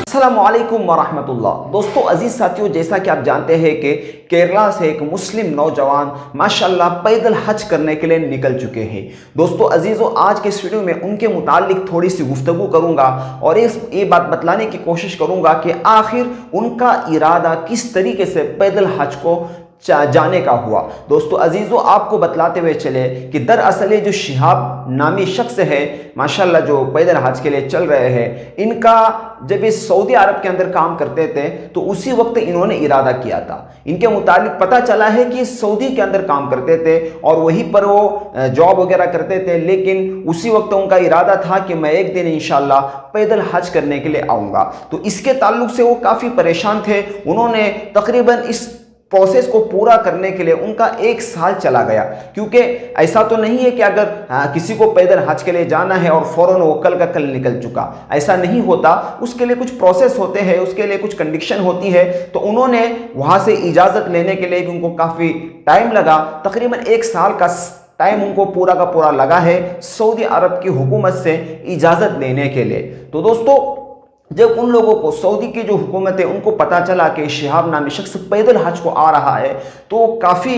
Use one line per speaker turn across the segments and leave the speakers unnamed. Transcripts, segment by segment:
अस्सलामुअलैकुम वरहमतुल्लाह। दोस्तों अजीज साथियों, जैसा कि आप जानते हैं कि केरला से एक मुस्लिम नौजवान माशाल्लाह पैदल हज करने के लिए निकल चुके हैं। दोस्तों अजीज़ों, आज के इस वीडियो में उनके मुतालिक थोड़ी सी गुफ्तगू करूंगा और ये बात बतलाने की कोशिश करूंगा कि आखिर उनका इरादा किस तरीके से पैदल हज को जाने का हुआ। दोस्तों अजीज़ों, आपको बतलाते हुए चले कि दरअसल जो शिहाब नामी शख्स है माशाल्लाह जो पैदल हज के लिए चल रहे हैं, इनका जब ये सऊदी अरब के अंदर काम करते थे तो उसी वक्त इन्होंने इरादा किया था। इनके मुतालिक पता चला है कि सऊदी के अंदर काम करते थे और वहीं पर वो जॉब वगैरह करते थे, लेकिन उसी वक्त उनका इरादा था कि मैं एक दिन इंशाल्लाह पैदल हज करने के लिए आऊँगा। तो इसके ताल्लुक से वो काफ़ी परेशान थे। उन्होंने तकरीबन इस प्रोसेस को पूरा करने के लिए उनका 1 साल चला गया, क्योंकि ऐसा तो नहीं है कि अगर किसी को पैदल हज के लिए जाना है और फौरन वो कल का कल निकल चुका, ऐसा नहीं होता। उसके लिए कुछ प्रोसेस होते हैं, उसके लिए कुछ कंडीशन होती है। तो उन्होंने वहाँ से इजाज़त लेने के लिए उनको काफ़ी टाइम लगा, तकरीबन 1 साल का टाइम उनको पूरा का पूरा लगा है सऊदी अरब की हुकूमत से इजाज़त लेने के लिए। तो दोस्तों जब उन लोगों को सऊदी की जो हुकूमत है उनको पता चला कि शिहाब नामी शख्स पैदल हज को आ रहा है, तो काफ़ी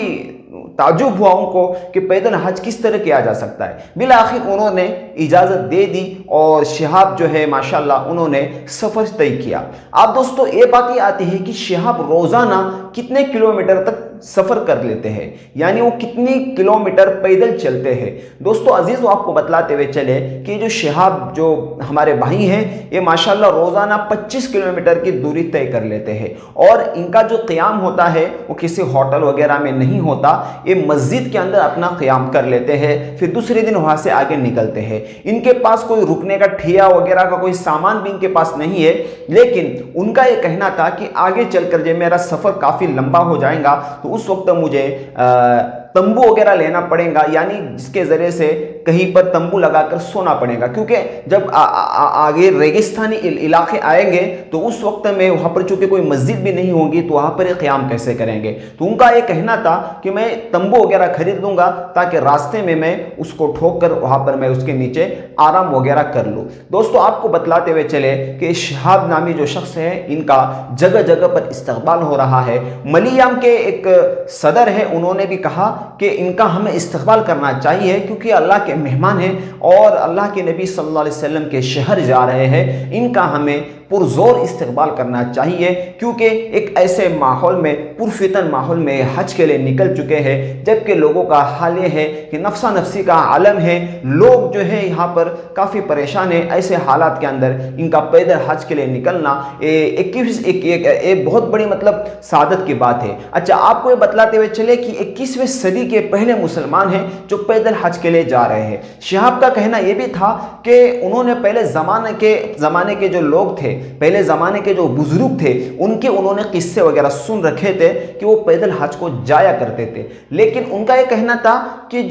ताजुब हुआ उनको कि पैदल हज किस तरह किया जा सकता है। बिल आखिर उन्होंने इजाज़त दे दी और शिहाब जो है माशाल्लाह उन्होंने सफ़र तय किया। अब दोस्तों ये बात आती है कि शिहाब रोज़ाना कितने किलोमीटर तक सफ़र कर लेते हैं, यानी वो कितनी किलोमीटर पैदल चलते हैं। दोस्तों अजीज़ आपको बतलाते हुए चले कि जो शिहाब जो हमारे भाई हैं ये माशाल्लाह रोज़ाना 25 किलोमीटर की दूरी तय कर लेते हैं और इनका जो क़याम होता है वो किसी होटल वगैरह में नहीं होता। ये मस्जिद के अंदर अपना क़याम कर लेते हैं, फिर दूसरे दिन वहाँ से आगे निकलते हैं। इनके पास कोई रुकने का ठिया वगैरह का कोई सामान भी इनके पास नहीं है, लेकिन उनका ये कहना था कि आगे चलकर जब मेरा सफ़र काफ़ी लंबा हो जाएगा तो उस वक्त मुझे तंबू वगैरह लेना पड़ेगा, यानी जिसके ज़रिए से कहीं पर तंबू लगाकर सोना पड़ेगा, क्योंकि जब आगे रेगिस्तानी इलाके आएंगे तो उस वक्त में वहाँ पर चूँकि कोई मस्जिद भी नहीं होगी तो वहाँ पर क़याम कैसे करेंगे। तो उनका ये कहना था कि मैं तंबू वगैरह खरीद लूँगा ताकि रास्ते में मैं उसको ठोक कर वहाँ पर मैं उसके नीचे आराम वगैरह कर लूँ। दोस्तों आपको बतलाते हुए चले कि शिहाब नामी जो शख्स है इनका जगह जगह पर इस्तकबाल हो रहा है। मलियाम के एक सदर है, उन्होंने भी कहा कि इनका हमें इस्तकबाल करना चाहिए क्योंकि अल्लाह के मेहमान हैं और अल्लाह के नबी सल्लल्लाहु अलैहि वसल्लम के शहर जा रहे हैं, इनका हमें पुरजोर इस्तकबाल करना चाहिए, क्योंकि एक ऐसे माहौल में पुरफितन माहौल में हज के लिए निकल चुके हैं। जबकि लोगों का हाल ये है कि नफ्सा नफ्सी का आलम है, लोग जो है यहाँ पर काफ़ी परेशान है। ऐसे हालात के अंदर इनका पैदल हज के लिए निकलना एक बहुत बड़ी मतलब सादत की बात है। अच्छा, आपको ये बतलाते हुए चले कि 21वीं सदी के पहले मुसलमान हैं जो पैदल हज के लिए जा रहे हैं। शिहाब का कहना यह भी था कि उन्होंने पहले ज़माने के जो लोग थे, पहले ज़माने के जो बुजुर्ग थे, उन्होंने किस्से वगैरह सुन रखे थे कि वो पैदल हज को जाया करते थे। लेकिन उनका ये कहना था कि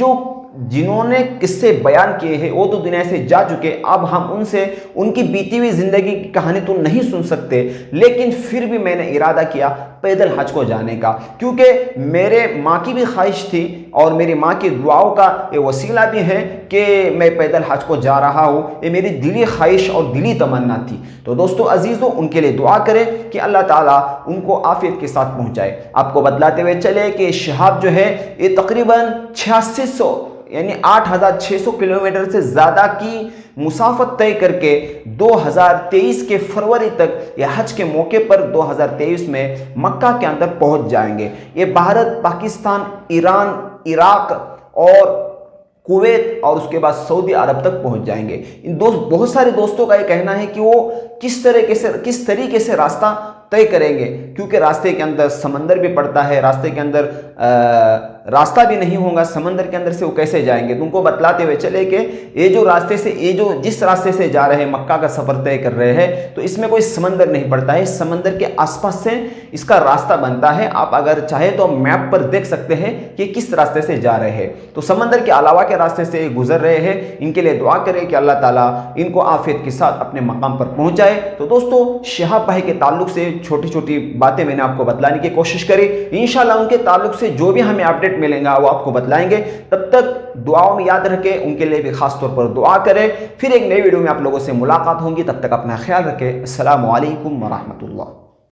जिन्होंने किस्से बयान किए हैं वो तो दुनिया से जा चुके, अब हम उनसे उनकी बीती हुई ज़िंदगी की कहानी तो नहीं सुन सकते। लेकिन फिर भी मैंने इरादा किया पैदल हज को जाने का, क्योंकि मेरे माँ की भी ख्वाहिश थी और मेरी माँ की दुआओं का ये वसीला भी है कि मैं पैदल हज को जा रहा हूँ। ये मेरी दिली ख्वाहिश और दिली तमन्ना थी। तो दोस्तों अजीज़ों, उनके लिए दुआ करें कि अल्लाह ताला उनको आफियत के साथ पहुँचाए। आपको बतलाते हुए चले कि शिहाब जो है ये तकरीबन 8600 यानी 8600 किलोमीटर से ज़्यादा की मुसाफत तय करके 2023 के फरवरी तक या हज के मौके पर 2023 में मक्का के अंदर पहुंच जाएंगे। ये भारत, पाकिस्तान, ईरान, इराक और कुवैत और उसके बाद सऊदी अरब तक पहुंच जाएंगे। इन बहुत सारे दोस्तों का ये कहना है कि वो किस तरीके से रास्ता तय करेंगे, क्योंकि रास्ते के अंदर समंदर भी पड़ता है, रास्ते के अंदर रास्ता भी नहीं होगा, समंदर के अंदर से वो कैसे जाएंगे। तो उनको बतलाते हुए चले कि जिस रास्ते से जा रहे हैं, मक्का का सफ़र तय कर रहे हैं, तो इसमें कोई समंदर नहीं पड़ता है, समंदर के आसपास से इसका रास्ता बनता है। आप अगर चाहे तो मैप पर देख सकते हैं कि किस रास्ते से जा रहे हैं। तो समंदर के अलावा के रास्ते से गुजर रहे हैं। इनके लिए दुआ करें कि अल्लाह ताला इनको आफियत के साथ अपने मकाम पर पहुँचाए। तो दोस्तों शिहाब भाई के ताल्लुक से छोटी छोटी बातें मैंने आपको बतलाने की कोशिश करी। इंशाल्लाह उनके ताल्लुक से जो भी हमें अपडेट मिलेगा वो आपको बतलाएंगे। तब तक दुआओं में याद रखें, उनके लिए भी खास तौर पर दुआ करें। फिर एक नई वीडियो में आप लोगों से मुलाकात होगी, तब तक अपना ख्याल रखें। अस्सलामु अलैकुम व रहमतुल्लाह।